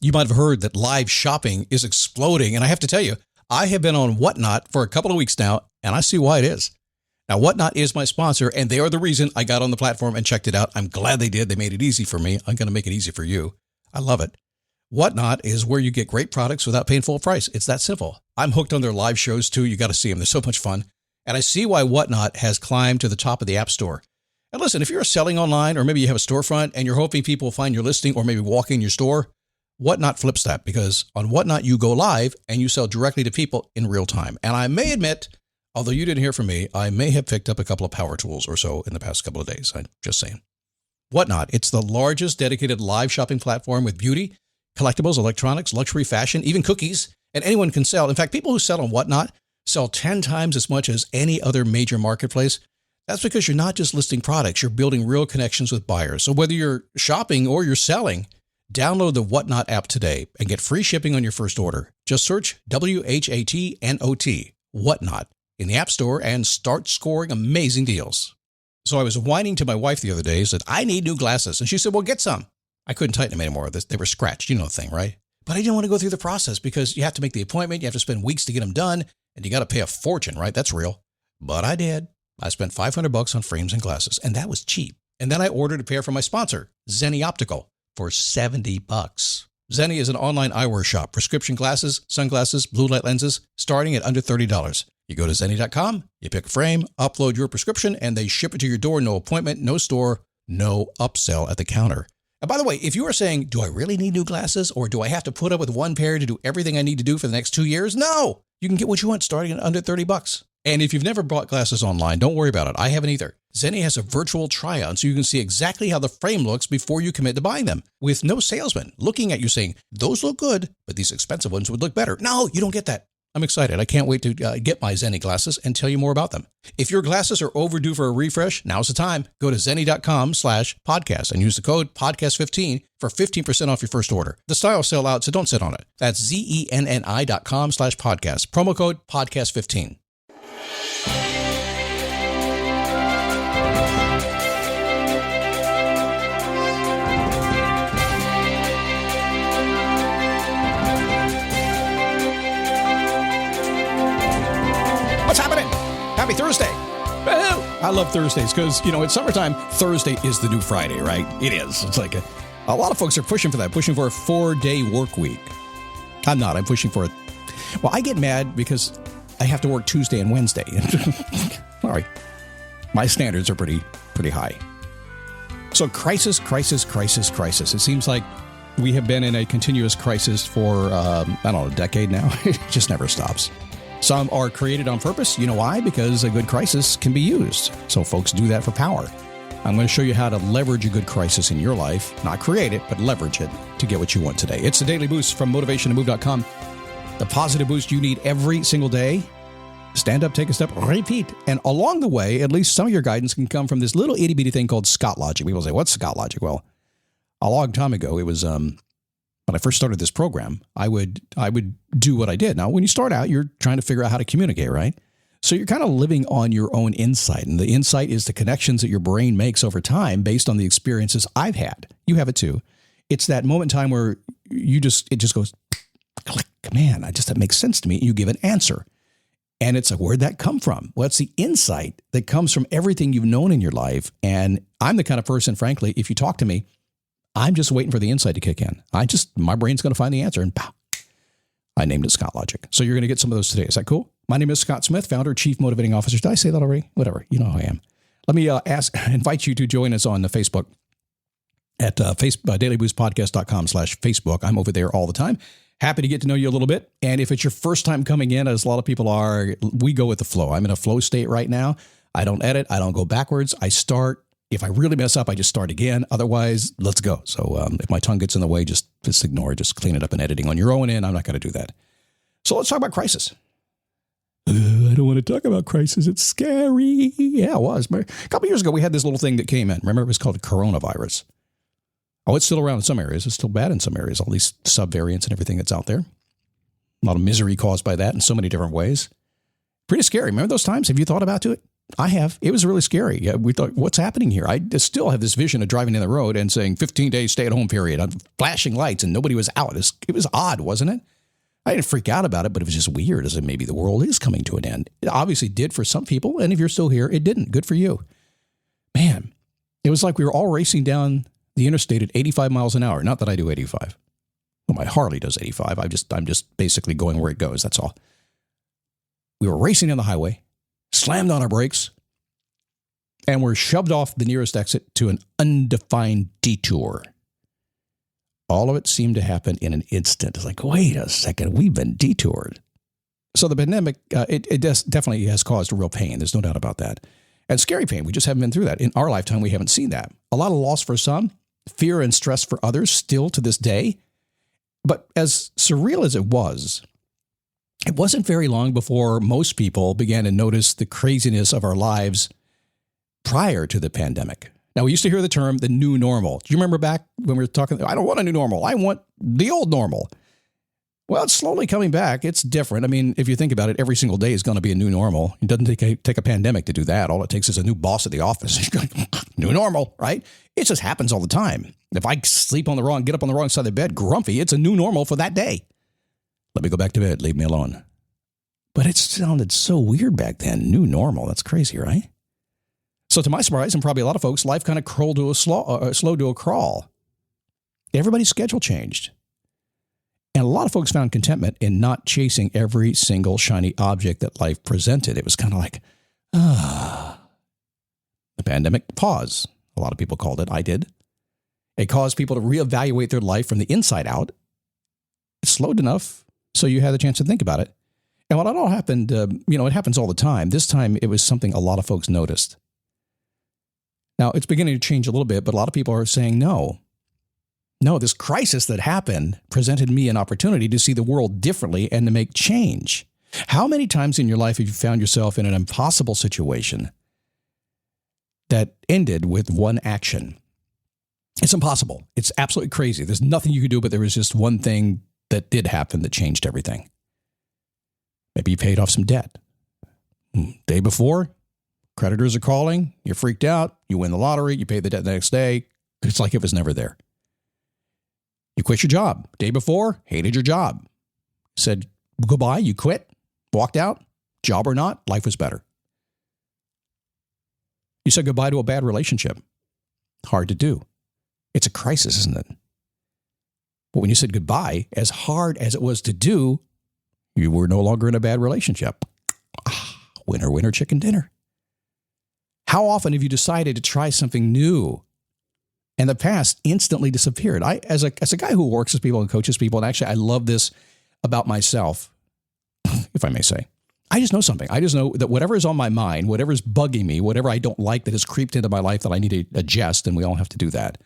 You might have heard that live shopping is exploding. And I have to tell you, I have been on Whatnot for a couple of weeks now, and I see why it is. Now, Whatnot is my sponsor, and they are the reason I got on the platform and checked it out. I'm glad they did. They made it easy for me. I'm going to make it easy for you. I love it. Whatnot is where you get great products without paying full price. It's that simple. I'm hooked on their live shows, too. You got to see them. They're so much fun. And I see why Whatnot has climbed to the top of the App Store. And listen, if you're selling online, or maybe you have a storefront and you're hoping people will find your listing or maybe walk in your store, Whatnot flips that, because on Whatnot, you go live and you sell directly to people in real time. And I may admit, although you didn't hear from me, I may have picked up a couple of power tools or so in the past couple of days. I'm just saying. Whatnot, it's the largest dedicated live shopping platform with beauty, collectibles, electronics, luxury, fashion, even cookies, and anyone can sell. In fact, people who sell on Whatnot sell 10 times as much as any other major marketplace. That's because you're not just listing products, you're building real connections with buyers. So whether you're shopping or you're selling, download the Whatnot app today and get free shipping on your first order. Just search WHATNOT, Whatnot, in the App Store and start scoring amazing deals. So I was whining to my wife the other day, said, I need new glasses. And she said, well, get some. I couldn't tighten them anymore. They were scratched. You know the thing, right? But I didn't want to go through the process because you have to make the appointment. You have to spend weeks to get them done. And you got to pay a fortune, right? That's real. But I did. I spent $500 on frames and glasses, and that was cheap. And then I ordered a pair from my sponsor, Zenni Optical, for $70. Zenni is an online eyewear shop, prescription glasses, sunglasses, blue light lenses, starting at under $30. You go to Zenni.com, you pick a frame, upload your prescription, and they ship it to your door. No appointment, no store, no upsell at the counter. And by the way, if you are saying, do I really need new glasses, or do I have to put up with one pair to do everything I need to do for the next 2 years? No, you can get what you want starting at under $30. And if you've never bought glasses online, don't worry about it. I haven't either. Zenni has a virtual try-on so you can see exactly how the frame looks before you commit to buying them, with no salesman looking at you saying, those look good, but these expensive ones would look better. No, you don't get that. I'm excited. I can't wait to get my Zenni glasses and tell you more about them. If your glasses are overdue for a refresh, now's the time. Go to Zenni.com/podcast and use the code podcast15 for 15% off your first order. The styles sell out, so don't sit on it. That's Zenni.com/podcast. Promo code podcast15. What's happening? Happy Thursday. Woo-hoo. I love Thursdays because, it's summertime. Thursday is the new Friday, right? It is. It's like a lot of folks are pushing for that, pushing for a 4-day work week. I'm not. I'm pushing for it. Well, I get mad because I have to work Tuesday and Wednesday. Sorry. My standards are pretty high. So crisis. It seems like we have been in a continuous crisis for, a decade now. It just never stops. Some are created on purpose. You know why? Because a good crisis can be used. So folks do that for power. I'm going to show you how to leverage a good crisis in your life. Not create it, but leverage it to get what you want today. It's the Daily Boost from motivationtomove.com. The positive boost you need every single day. Stand up, take a step, repeat. And along the way, at least some of your guidance can come from this little itty-bitty thing called Scott Logic. People say, what's Scott Logic? Well, a long time ago, it was when I first started this program, I would do what I did. Now, when you start out, you're trying to figure out how to communicate, right? So you're kind of living on your own insight. And the insight is the connections that your brain makes over time based on the experiences I've had. You have it too. It's that moment in time where it just goes, click, man, that makes sense to me. You give an answer. And it's where'd that come from? Well, it's the insight that comes from everything you've known in your life. And I'm the kind of person, frankly, if you talk to me, I'm just waiting for the insight to kick in. My brain's going to find the answer, and pow, I named it Scott Logic. So you're going to get some of those today. Is that cool? My name is Scott Smith, founder, chief motivating officer. Did I say that already? Whatever. You know who I am. Let me invite you to join us on the Facebook at dailyboostpodcast.com/Facebook. I'm over there all the time. Happy to get to know you a little bit. And if it's your first time coming in, as a lot of people are, we go with the flow. I'm in a flow state right now. I don't edit. I don't go backwards. I start. If I really mess up, I just start again. Otherwise, let's go. So if my tongue gets in the way, just ignore it. Just clean it up in editing on your own end. I'm not going to do that. So let's talk about crisis. I don't want to talk about crisis. It's scary. Yeah, it was. A couple of years ago, we had this little thing that came in. Remember, it was called CorinaVirus. Oh, it's still around in some areas. It's still bad in some areas, all these subvariants and everything that's out there. A lot of misery caused by that in so many different ways. Pretty scary. Remember those times? Have you thought about it? I have. It was really scary. We thought, what's happening here? I still have this vision of driving down the road and saying 15-day stay-at-home period. I'm flashing lights and nobody was out. It was odd, wasn't it? I didn't freak out about it, but it was just weird as if maybe the world is coming to an end. It obviously did for some people, and if you're still here, it didn't. Good for you. Man, it was like we were all racing down the interstate at 85 miles an hour. Not that I do 85. Well, my Harley does 85. I'm just basically going where it goes. That's all. We were racing down the highway, slammed on our brakes, and were shoved off the nearest exit to an undefined detour. All of it seemed to happen in an instant. It's like, wait a second, we've been detoured. So the pandemic, it definitely has caused real pain. There's no doubt about that. And scary pain. We just haven't been through that. In our lifetime, we haven't seen that. A lot of loss for some, fear and stress for others still to this day. But as surreal as it wasn't very long before most people began to notice the craziness of our lives prior to the pandemic. Now, we used to hear the term the new normal. Do you remember back when we were talking, I don't want a new normal. I want the old normal. Well, it's slowly coming back. It's different. I mean, if you think about it, every single day is going to be a new normal. It doesn't take a pandemic to do that. All it takes is a new boss at the office. New normal, right? It just happens all the time. If I get up on the wrong side of the bed, grumpy, it's a new normal for that day. Let me go back to bed. Leave me alone. But it sounded so weird back then. New normal. That's crazy, right? So to my surprise, and probably a lot of folks, life kind of crawled to a slow to a crawl. Everybody's schedule changed. And a lot of folks found contentment in not chasing every single shiny object that life presented. It was kind of like, the pandemic pause. A lot of people called it. I did. It caused people to reevaluate their life from the inside out. It slowed enough so you had the chance to think about it. And when it all happened, it happens all the time. This time, it was something a lot of folks noticed. Now, it's beginning to change a little bit, but a lot of people are saying, no, this crisis that happened presented me an opportunity to see the world differently and to make change. How many times in your life have you found yourself in an impossible situation that ended with one action? It's impossible. It's absolutely crazy. There's nothing you could do, but there was just one thing that did happen that changed everything. Maybe you paid off some debt. Day before, creditors are calling, you're freaked out, you win the lottery, you pay the debt the next day. It's like it was never there. You quit your job. Day before, hated your job. Said goodbye, you quit, walked out, job or not, life was better. You said goodbye to a bad relationship. Hard to do. It's a crisis, isn't it? But when you said goodbye, as hard as it was to do, you were no longer in a bad relationship. Winner, winner, chicken dinner. How often have you decided to try something new and the past instantly disappeared? As a guy who works with people and coaches people, and actually I love this about myself, if I may say, I just know something. I just know that whatever is on my mind, whatever is bugging me, whatever I don't like that has creeped into my life that I need to adjust, and we all have to do that.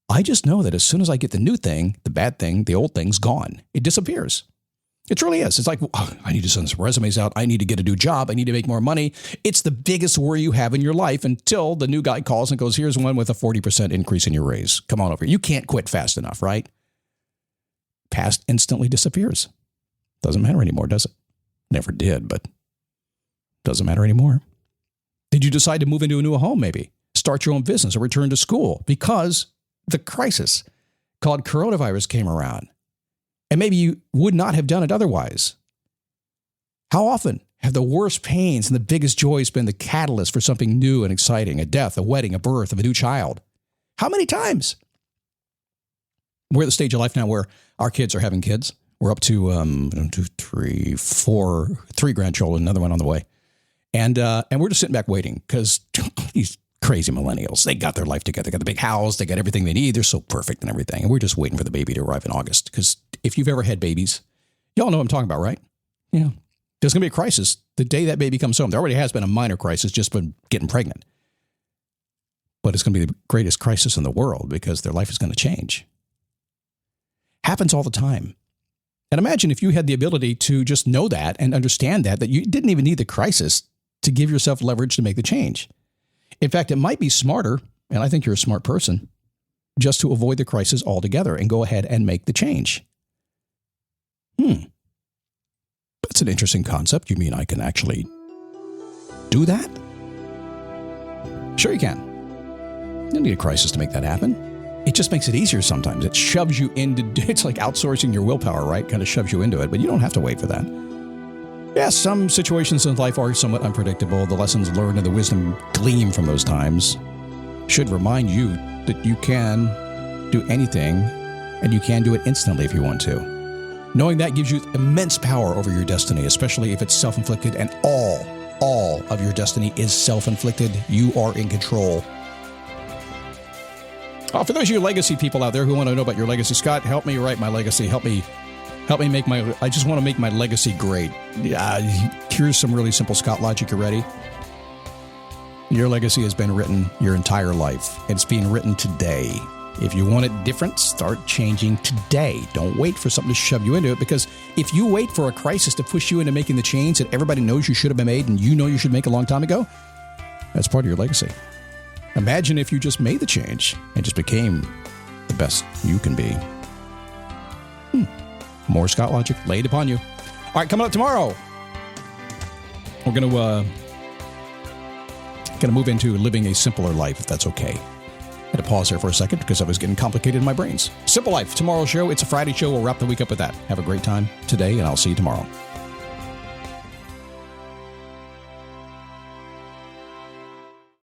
I just know that as soon as I get the new thing, the bad thing, the old thing's gone. It disappears. It truly is. It's like, I need to send some resumes out. I need to get a new job. I need to make more money. It's the biggest worry you have in your life until the new guy calls and goes, here's one with a 40% increase in your raise. Come on over. You can't quit fast enough, right? Past instantly disappears. Doesn't matter anymore, does it? Never did, but doesn't matter anymore. Did you decide to move into a new home maybe? Start your own business or return to school because the crisis called coronavirus came around? And maybe you would not have done it otherwise. How often have the worst pains and the biggest joys been the catalyst for something new and exciting? A death, a wedding, a birth of a new child. How many times? We're at the stage of life now where our kids are having kids. We're up to 3 grandchildren, another one on the way. And we're just sitting back waiting because these crazy millennials, they got their life together. They got the big house. They got everything they need. They're so perfect and everything. And we're just waiting for the baby to arrive in August. Because if you've ever had babies, y'all know what I'm talking about, right? Yeah. There's going to be a crisis the day that baby comes home. There already has been a minor crisis just from getting pregnant. But it's going to be the greatest crisis in the world because their life is going to change. Happens all the time. And imagine if you had the ability to just know that and understand that you didn't even need the crisis to give yourself leverage to make the change. In fact, it might be smarter, and I think you're a smart person, just to avoid the crisis altogether and go ahead and make the change. That's an interesting concept. You mean I can actually do that? Sure you can. You don't need a crisis to make that happen. It just makes it easier sometimes. It shoves you into, it's like outsourcing your willpower, right? Kind of shoves you into it, but you don't have to wait for that. Yeah, some situations in life are somewhat unpredictable. The lessons learned and the wisdom gleaned from those times should remind you that you can do anything and you can do it instantly if you want to. Knowing that gives you immense power over your destiny, especially if it's self-inflicted, and all of your destiny is self-inflicted. You are in control. For those of you legacy people out there who want to know about your legacy, Scott, help me write my legacy. Help me make I just want to make my legacy great. Here's some really simple Scott logic. You ready? Your legacy has been written your entire life. It's being written today. If you want it different, start changing today. Don't wait for something to shove you into it, because if you wait for a crisis to push you into making the change that everybody knows you should have been made and you know you should make a long time ago, that's part of your legacy. Imagine if you just made the change and just became the best you can be. More Scott logic laid upon you. All right, coming up tomorrow, we're going to move into living a simpler life, if that's okay. I had to pause there for a second because I was getting complicated in my brains. Simple life. Tomorrow's show. It's a Friday show. We'll wrap the week up with that. Have a great time today, and I'll see you tomorrow.